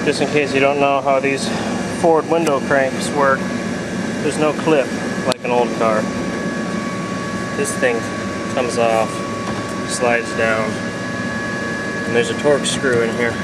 Just in case you don't know how these forward window cranks work, there's no clip like an old car. This thing comes off, slides down, and there's a torque screw in here.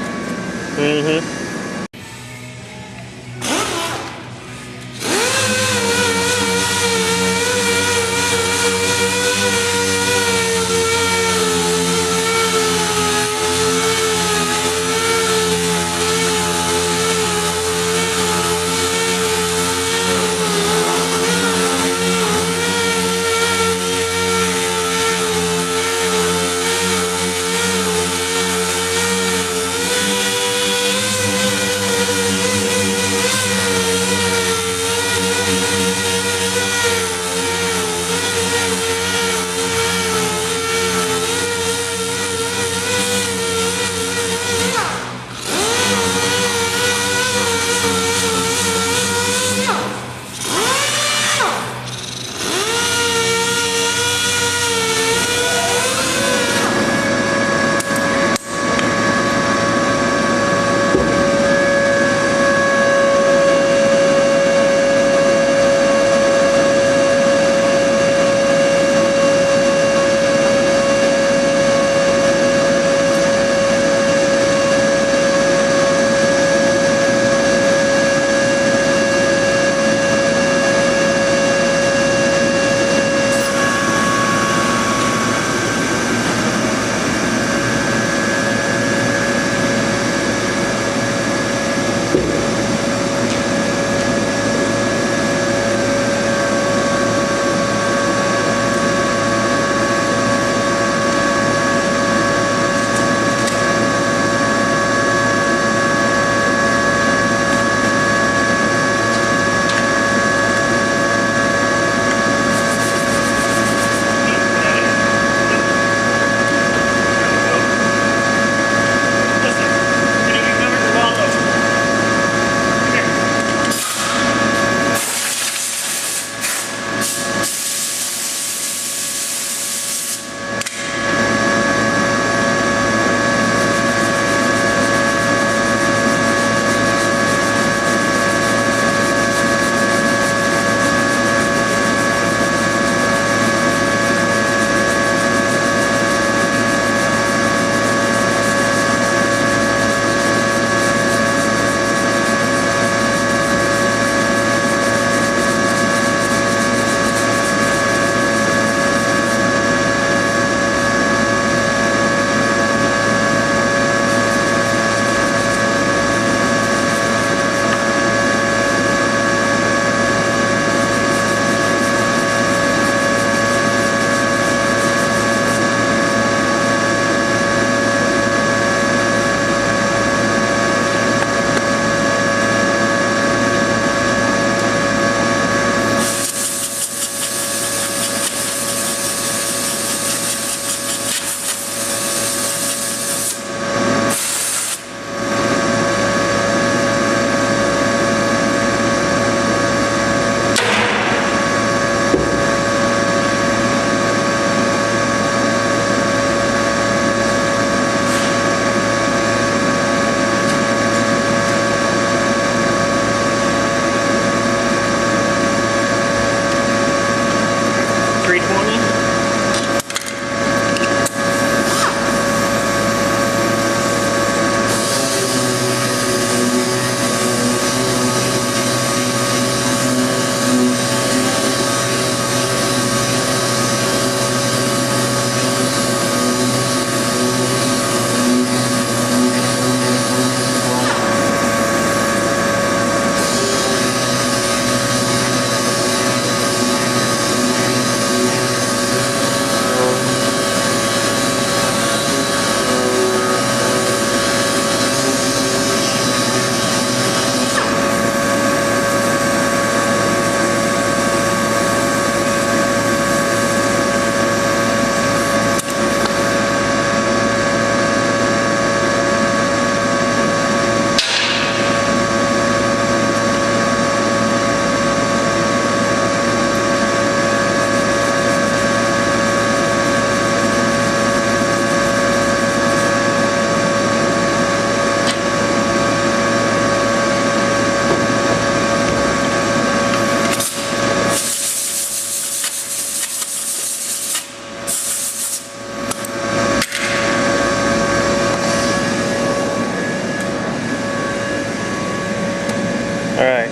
Alright.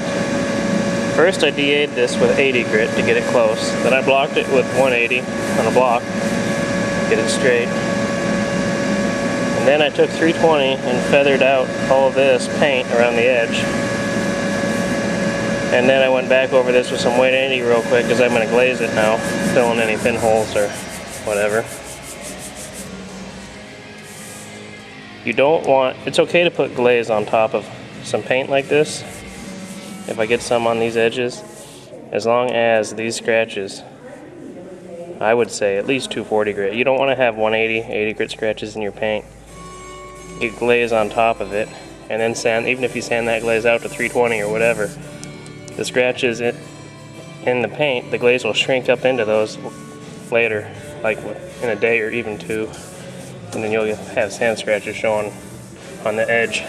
First I DA'd this with 80 grit to get it close. Then I blocked it with 180 on a block. Get it straight. And then I took 320 and feathered out all of this paint around the edge. And then I went back over this with some 180 real quick because I'm going to glaze it now, fill in any pinholes or whatever. You don't want, it's okay to put glaze on top of some paint like this, if I get some on these edges, as long as these scratches, I would say at least 240 grit. You don't want to have 180, 80 grit scratches in your paint. You glaze on top of it, and then sand, even if you sand that glaze out to 320 or whatever, the scratches in the paint, the glaze will shrink up into those later, like in a day or even two. And then you'll have sand scratches showing on the edge.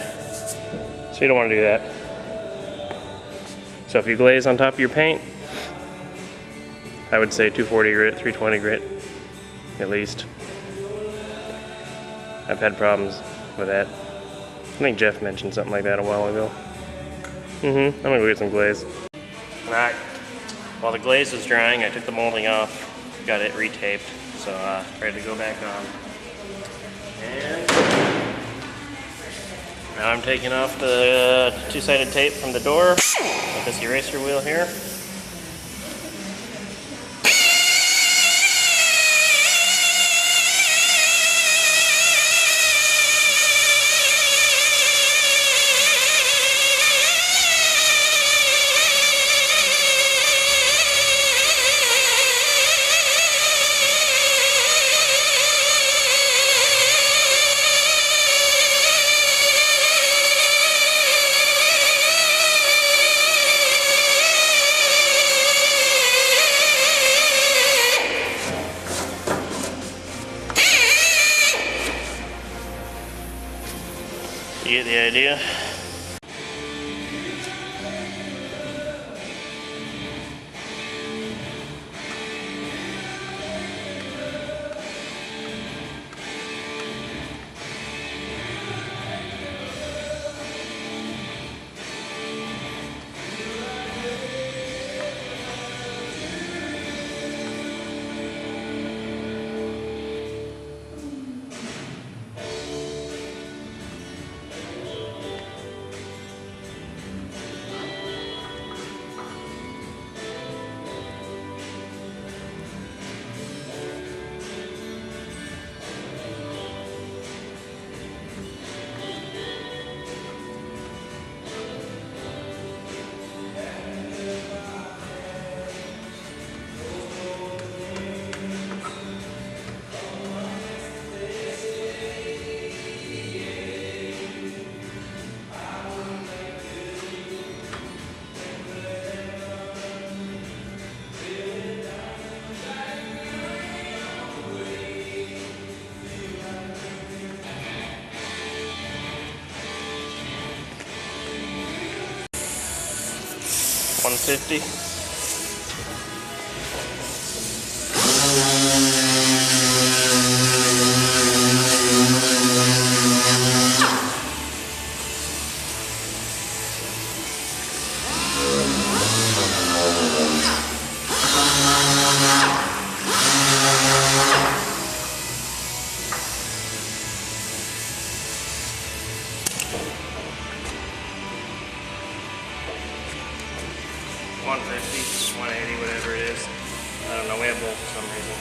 So you don't want to do that. So if you glaze on top of your paint, I would say 240 grit, 320 grit, at least. I've had problems with that. I think Jeff mentioned something like that a while ago. I'm gonna go get some glaze. Alright, while the glaze was drying, I took the molding off, got it retaped, so ready to go back on. And now I'm taking off the two-sided tape from the door with this eraser wheel here. You get the idea? $150. $150, $180, whatever it is. I don't know, we have both for some reason.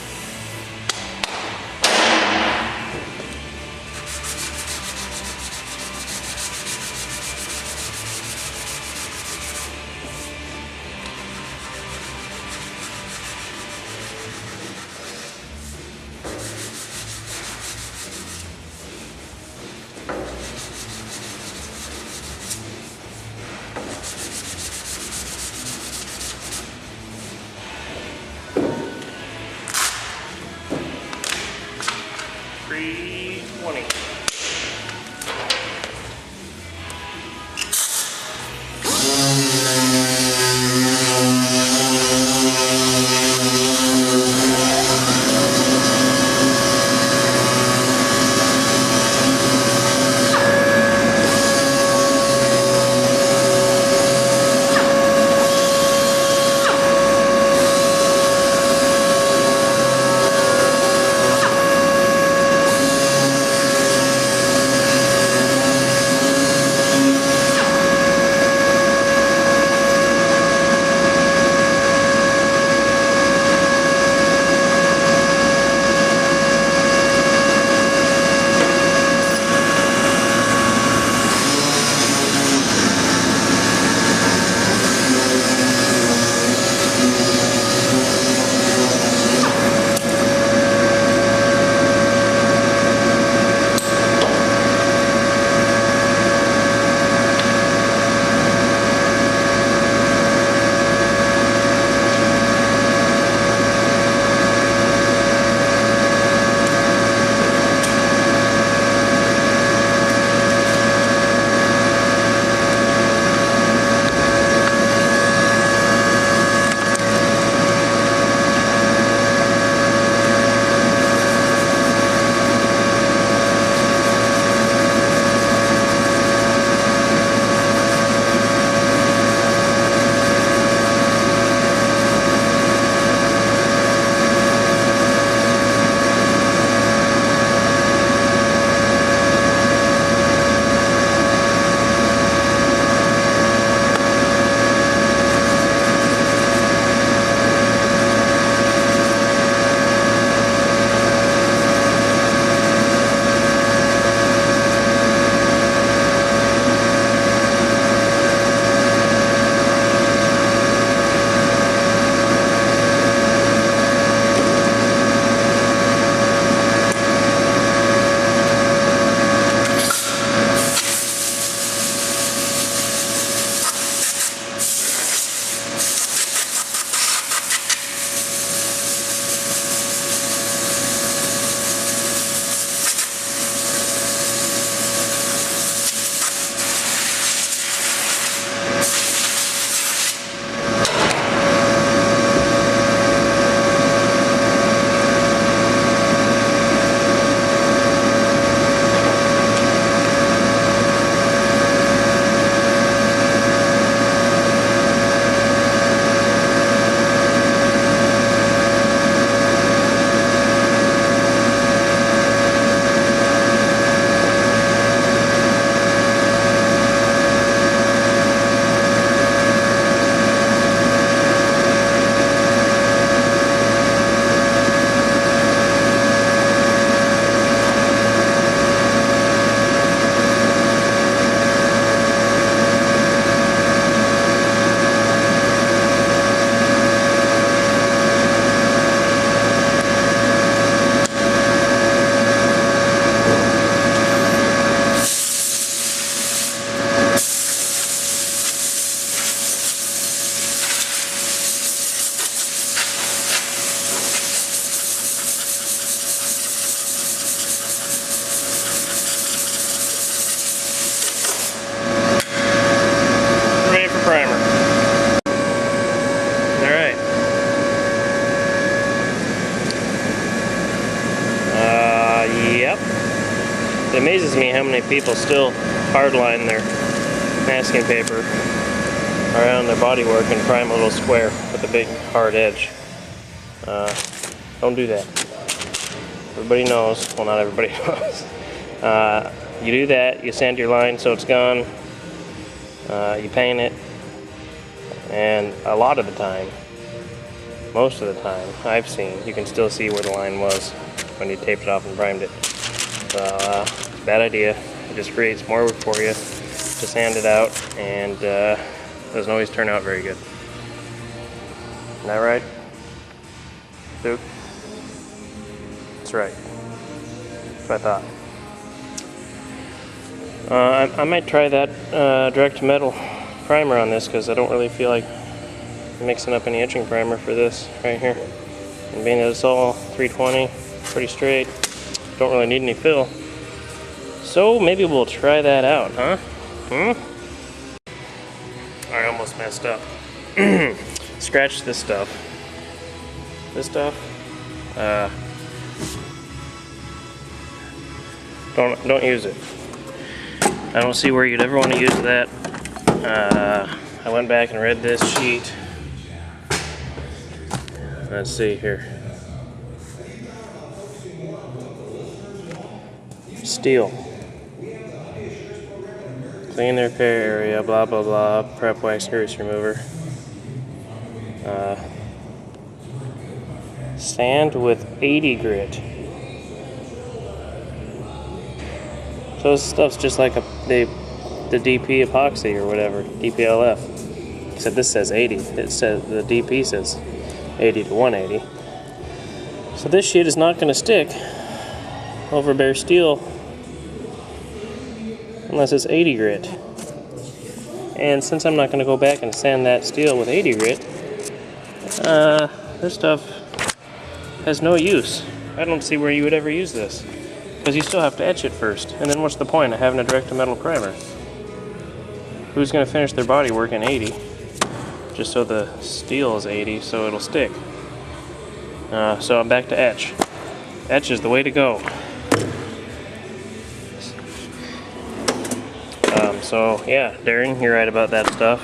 how many people still hardline their masking paper around their bodywork and prime a little square with a big hard edge. Don't do that. Everybody knows, well, not everybody knows. You do that, you sand your line so it's gone, you paint it, and a lot of the time, most of the time, I've seen, you can still see where the line was when you taped it off and primed it. So, bad idea. It just creates more work for you to sand it out, and doesn't always turn out very good. Isn't that right, Duke? That's right. That's what I thought. I might try that direct metal primer on this, because I don't really feel like mixing up any etching primer for this right here. And being that it's all 320, pretty straight, don't really need any fill. So maybe we'll try that out, huh? I almost messed up. Scratch this stuff. This stuff. Don't use it. I don't see where you'd ever want to use that. I went back and read this sheet. Let's see here. Steel. Clean the repair area, blah blah blah, prep wax grease remover. Sand with 80 grit. So this stuff's just like the DP epoxy or whatever, DPLF. Except this says 80. It says the DP says 80 to 180. So this sheet is not going to stick over bare steel unless it's 80 grit. And since I'm not going to go back and sand that steel with 80 grit, this stuff has no use. I don't see where you would ever use this, because you still have to etch it first. And then what's the point of having a direct metal primer? Who's going to finish their body work in 80 just so the steel is 80 so it'll stick? So I'm back to etch. Etch is the way to go. So yeah, Darren, you're right about that stuff.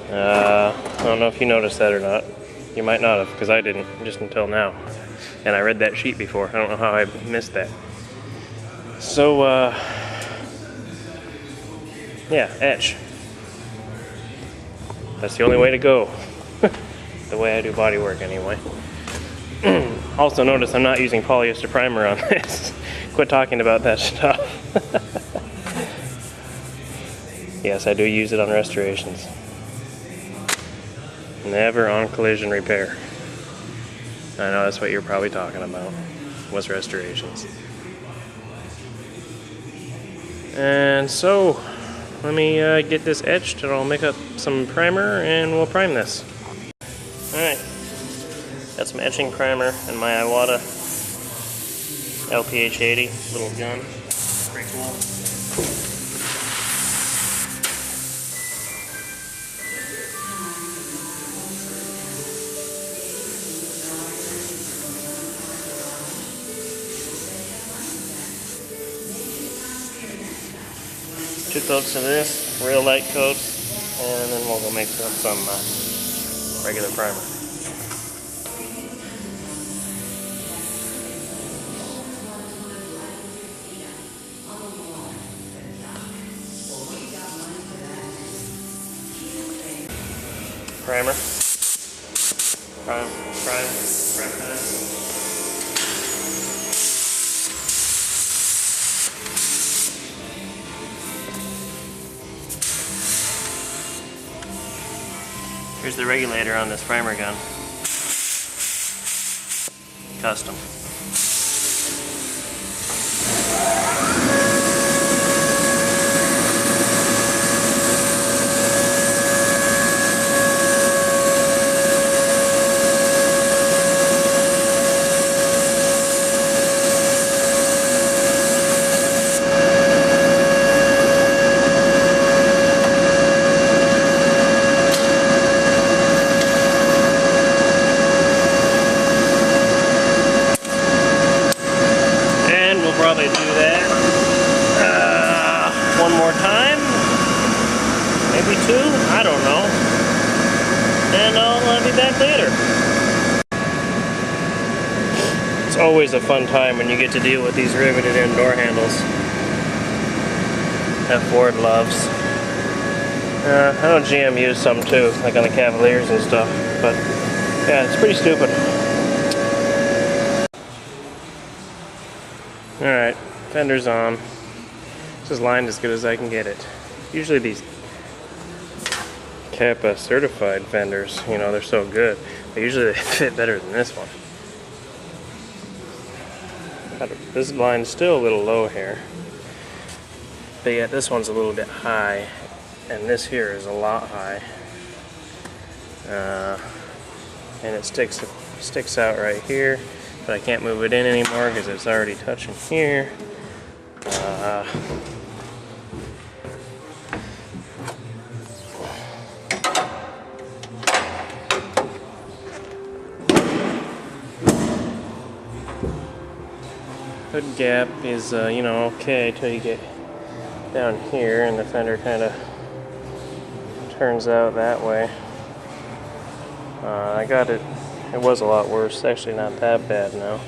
I don't know if you noticed that or not. You might not have, because I didn't, just until now. And I read that sheet before. I don't know how I missed that. So, yeah, etch. That's the only way to go. The way I do body work, anyway. Also notice I'm not using polyester primer on this. Quit talking about that stuff. Yes, I do use it on restorations. Never on collision repair. I know that's what you're probably talking about, was restorations. And so, let me get this etched and I'll make up some primer and we'll prime this. Alright, got some etching primer in my Iwata LPH 80 little gun. Pretty cool. Two coats of this, real light coats, and then we'll go make up some regular primer. Primer. Prime time. Here's the regulator on this primer gun. Custom. I don't know. And I'll be back later. It's always a fun time when you get to deal with these riveted in door handles that Ford loves. I know GM used some too, like on the Cavaliers and stuff, but yeah, it's pretty stupid. Alright, fender's on. This is lined as good as I can get it. Usually these Kappa certified fenders, you know, they're so good, but usually they fit better than this one. This blind's still a little low here, but yet this one's a little bit high, and this here is a lot high. And it sticks out right here, but I can't move it in anymore because it's already touching here. Hood gap is, you know, okay till you get down here and the fender kind of turns out that way. I got it, it was a lot worse, actually not that bad now.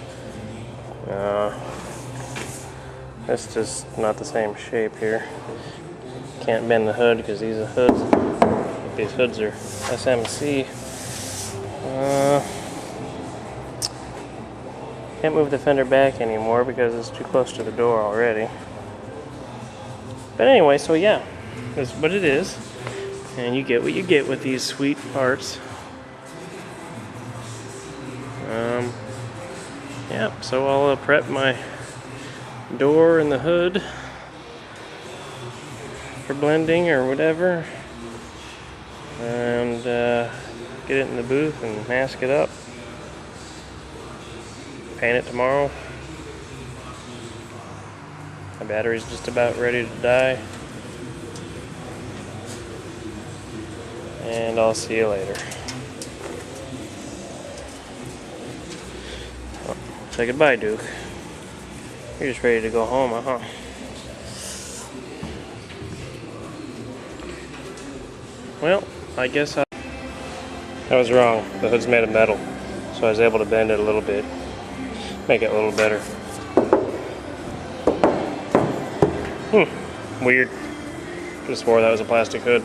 It's just not the same shape here. Can't bend the hood because these are hoods. These hoods are SMC. Can't move the fender back anymore because it's too close to the door already. But anyway, so yeah, that's what it is. And you get what you get with these sweet parts. Yeah, so I'll prep my door and the hood for blending or whatever. And get it in the booth and mask it up. Paint it tomorrow. My battery's just about ready to die. And I'll see you later. Well, say goodbye, Duke. You're just ready to go home, huh? Well, I guess I was wrong. The hood's made of metal, so I was able to bend it a little bit. Make it a little better. Weird. Just swore that was a plastic hood.